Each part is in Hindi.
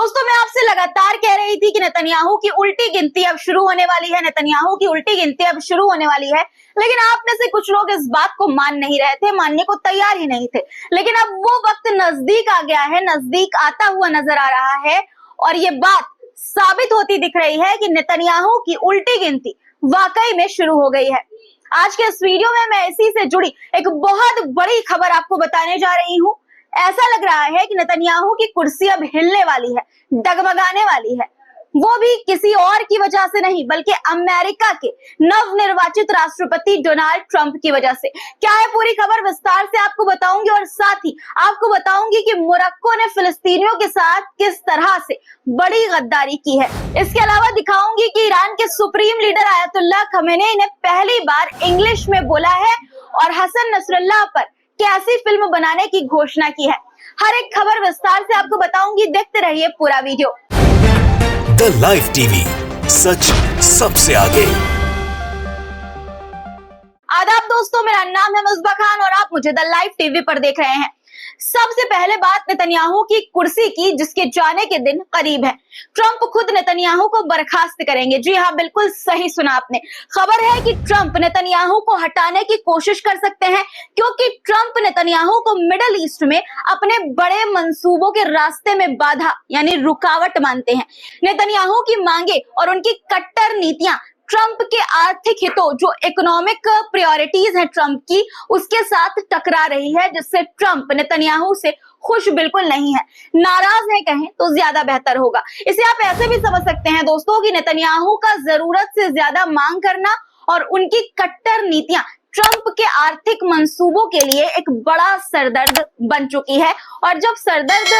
दोस्तों, मैं आपसे लगातार कह रही थी कि नेतन्याहू की उल्टी गिनती अब शुरू होने वाली है, नेतन्याहू की उल्टी गिनती अब शुरू होने वाली है। लेकिन आप में से कुछ लोग इस बात को मान नहीं रहे थे, मानने को तैयार ही नहीं थे। लेकिन अब वो वक्त नजदीक आ गया है, नजदीक आता हुआ नजर आ रहा है और ये बात साबित होती दिख रही है कि नेतन्याहू की उल्टी गिनती वाकई में शुरू हो गई है। आज के इस वीडियो में मैं इसी से जुड़ी एक बहुत बड़ी खबर आपको बताने जा रही हूँ। ऐसा लग रहा है कि नेतन्याहू की कुर्सी अब हिलने वाली है, डगमगाने वाली है। वो भी किसी और की वजह से नहीं, बल्कि अमेरिका के नवनिर्वाचित राष्ट्रपति डोनाल्ड ट्रंप की वजह से। क्या है पूरी खबर, विस्तार से आपको बताऊंगी और साथ ही आपको बताऊंगी कि मोरक्को ने फिलिस्तीनियों के साथ किस तरह से बड़ी गद्दारी की है। इसके अलावा दिखाऊंगी कि ईरान के सुप्रीम लीडर आयतुल्लाह खमेनेई ने पहली बार इंग्लिश में बोला है और हसन नसरुल्लाह पर कैसी फिल्म बनाने की घोषणा की है। हर एक खबर विस्तार से आपको बताऊंगी, देखते रहिए पूरा वीडियो। द लाइव टीवी, सच सबसे आगे। आदाब दोस्तों, मेरा नाम है मुस्बा खान और आप मुझे द लाइव टीवी पर देख रहे हैं। सबसे पहले बात नेतन्याहू की कुर्सी की, जिसके जाने के दिन करीब है। ट्रंप खुद नेतन्याहू को बर्खास्त करेंगे। जी हाँ, बिल्कुल सही सुना आपने। खबर है कि ट्रंप नेतन्याहू को हटाने की कोशिश कर सकते हैं, क्योंकि ट्रंप नेतन्याहू को मिडिल ईस्ट में अपने बड़े मंसूबों के रास्ते में बाधा यानी रुकावट मानते हैं। नेतन्याहू की मांगे और उनकी कट्टर नीतियां ट्रंप के आर्थिक हितों, जो इकोनॉमिक प्रायोरिटीज है ट्रंप की, उसके साथ टकरा रही है, जिससे ट्रंप नेतन्याहू से खुश बिल्कुल नहीं है, नाराज है कहें तो ज्यादा बेहतर होगा। इसे आप ऐसे भी समझ सकते हैं दोस्तों कि नेतन्याहू का जरूरत से ज्यादा मांग करना और उनकी कट्टर नीतियां ट्रंप के आर्थिक मंसूबों के लिए एक बड़ा सरदर्द बन चुकी है। और जब सरदर्द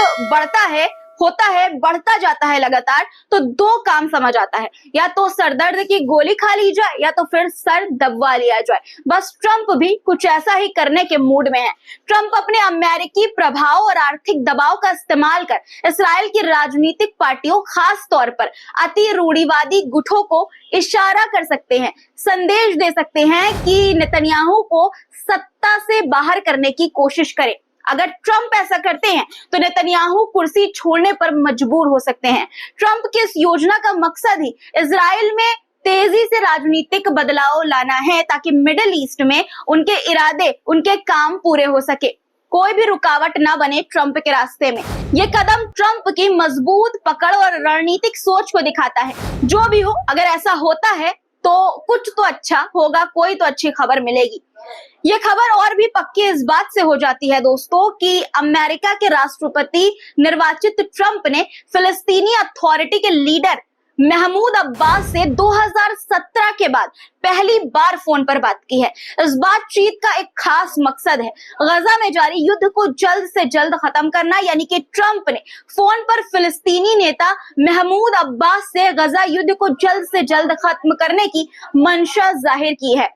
बढ़ता जाता है लगातार, तो दो काम समझ आता है, या तो सरदर्द की गोली खा ली जाए या तो फिर सर दबवा लिया जाए। बस ट्रंप भी कुछ ऐसा ही करने के मूड में है। ट्रंप अपने अमेरिकी प्रभाव और आर्थिक दबाव का इस्तेमाल कर इस्राइल की राजनीतिक पार्टियों, खास तौर पर अति रूढ़िवादी गुटों को इशारा कर सकते हैं, संदेश दे सकते हैं कि नेतन्याहू को सत्ता से बाहर करने की कोशिश करें। अगर ट्रंप ऐसा करते हैं तो नेतन्याहू कुर्सी छोड़ने पर मजबूर हो सकते हैं। ट्रंप की इस योजना का मकसद ही इजराइल में तेजी से राजनीतिक बदलाव लाना है, ताकि मिडिल ईस्ट में उनके इरादे, उनके काम पूरे हो सके, कोई भी रुकावट ना बने ट्रंप के रास्ते में। ये कदम ट्रंप की मजबूत पकड़ और रणनीतिक सोच को दिखाता है। जो भी हो, अगर ऐसा होता है तो कुछ तो अच्छा होगा, कोई तो अच्छी खबर मिलेगी। ये खबर और भी पक्की इस बात से हो जाती है दोस्तों कि अमेरिका के राष्ट्रपति निर्वाचित ट्रंप ने फिलिस्तीनी अथॉरिटी के लीडर महमूद अब्बास से 2017 के बाद पहली बार फोन पर बात की है। इस बातचीत का एक खास मकसद है गजा में जारी युद्ध को जल्द से जल्द खत्म करना, यानी कि ट्रंप ने फोन पर फिलिस्तीनी नेता महमूद अब्बास से गजा युद्ध को जल्द से जल्द खत्म करने की मंशा जाहिर की है।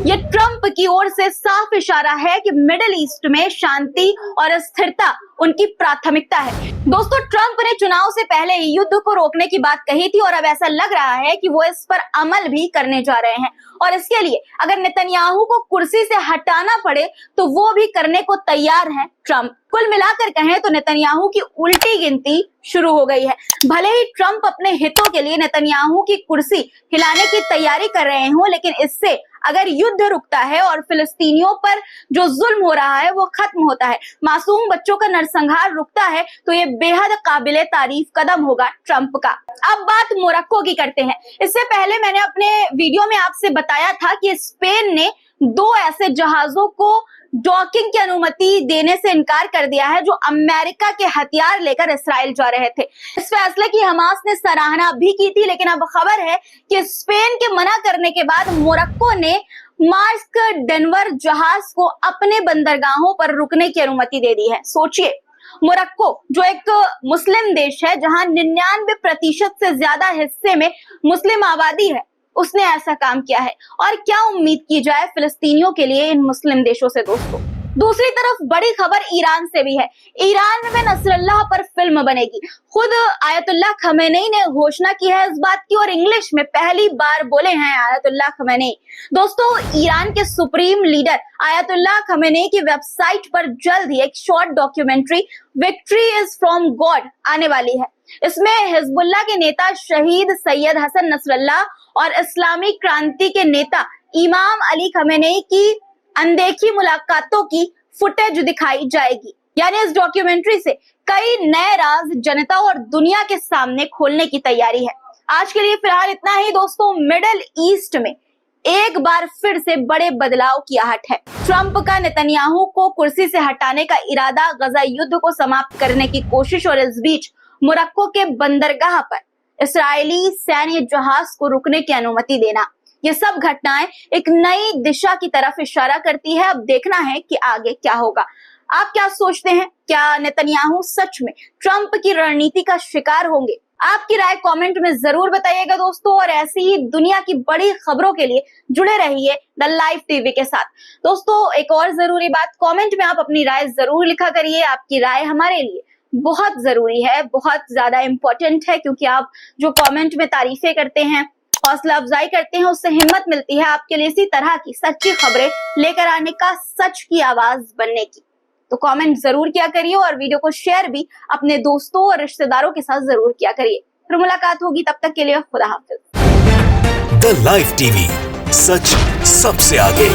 ये ट्रंप की ओर से साफ इशारा है कि मिडिल ईस्ट में शांति और स्थिरता उनकी प्राथमिकता है। दोस्तों, ट्रंप ने चुनाव से पहले युद्ध को रोकने की बात कही थी और अब ऐसा लग रहा है कि वो इस पर अमल भी करने जा रहे हैं। और इसके लिए अगर नेतन्याहू को कुर्सी से हटाना पड़े तो वो भी करने को तैयार है ट्रंप। कुल मिलाकर कहें तो नेतन्याहू की उल्टी गिनती शुरू हो गई है। भले ही ट्रंप अपने हितों के लिए नेतन्याहू की कुर्सी हिलाने की तैयारी कर रहे हों, लेकिन इससे अगर युद्ध रुकता है और फिलिस्तीनियों पर जो जुल्म हो रहा है वो खत्म होता है, मासूम बच्चों का नरसंहार रुकता है, तो ये बेहद काबिले तारीफ कदम होगा ट्रंप का। अब बात मोरक्को की करते हैं। इससे पहले मैंने अपने वीडियो में आपसे बताया था कि स्पेन ने 2 ऐसे जहाजों को डॉकिंग की अनुमति देने से इनकार कर दिया है जो अमेरिका के हथियार लेकर इस्राइल जा रहे थे। इस फैसले की हमास ने सराहना भी की थी, लेकिन अब खबर है कि स्पेन के मना करने के बाद मोरक्को ने मार्क डेनवर जहाज को अपने बंदरगाहों पर रुकने की अनुमति दे दी है। सोचिए, मोरक्को जो एक मुस्लिम देश है, जहां 99% से ज्यादा हिस्से में मुस्लिम आबादी है, उसने ऐसा काम किया है। और क्या उम्मीद की जाए फिलिस्तीनियों के लिए इन मुस्लिम देशों से दोस्तों। दूसरी तरफ बड़ी खबर ईरान से भी है। ईरान में नसरुल्लाह पर फिल्म बनेगी। खुद आयतुल्लाह खमेनेई ने घोषणा की है इस बात की और इंग्लिश में पहली बार बोले हैं आयतुल्लाह खमेनेई। दोस्तों, ईरान के सुप्रीम लीडर आयतुल्लाह खमेनेई की वेबसाइट पर जल्द ही एक short documentary victory is from God आने वाली है। इसमें हिजबुल्लाह के नेता शहीद सैयद हसन नसरल्लाह और इस्लामी क्रांति के नेता इमाम अली खमेनेई की अनदेखी मुलाकातों की फुटेज दिखाई जाएगी। यानी इस डॉक्यूमेंट्री से कई नए राज जनता और दुनिया के सामने खोलने की तैयारी है। आज के लिए फिलहाल इतना ही दोस्तों। मिडिल ईस्ट में एक बार फिर से बड़े बदलाव की आहट है। ट्रंप का नेतन्याहू को कुर्सी से हटाने का इरादा, गजा युद्ध को समाप्त करने की कोशिश और इस बीच मोरक्को के बंदरगाह पर इस्राएली सैन्य जहाज को रुकने की अनुमति देना, ये सब घटनाएं एक नई दिशा की तरफ इशारा करती है। अब देखना है कि आगे क्या होगा। आप क्या सोचते हैं? क्या नेतन्याहू सच में ट्रंप की रणनीति का शिकार होंगे? आपकी राय कमेंट में जरूर बताइएगा दोस्तों। और ऐसी ही दुनिया की बड़ी खबरों के लिए जुड़े रहिए द लाइव टीवी के साथ। दोस्तों एक और जरूरी बात, कमेंट में आप अपनी राय जरूर लिखा करिए। आपकी राय हमारे लिए बहुत जरूरी है, बहुत ज्यादा इंपॉर्टेंट है, क्योंकि आप जो कमेंट में तारीफें करते हैं, हौसला अफजाई करते हैं, उससे हिम्मत मिलती है आपके लिए इसी तरह की सच्ची खबरें लेकर आने का, सच की आवाज बनने की। तो कमेंट जरूर किया करिए और वीडियो को शेयर भी अपने दोस्तों और रिश्तेदारों के साथ जरूर किया करिए। फिर मुलाकात होगी, तब तक के लिए खुदा हाफिज। द लाइव टीवी, सच सबसे आगे।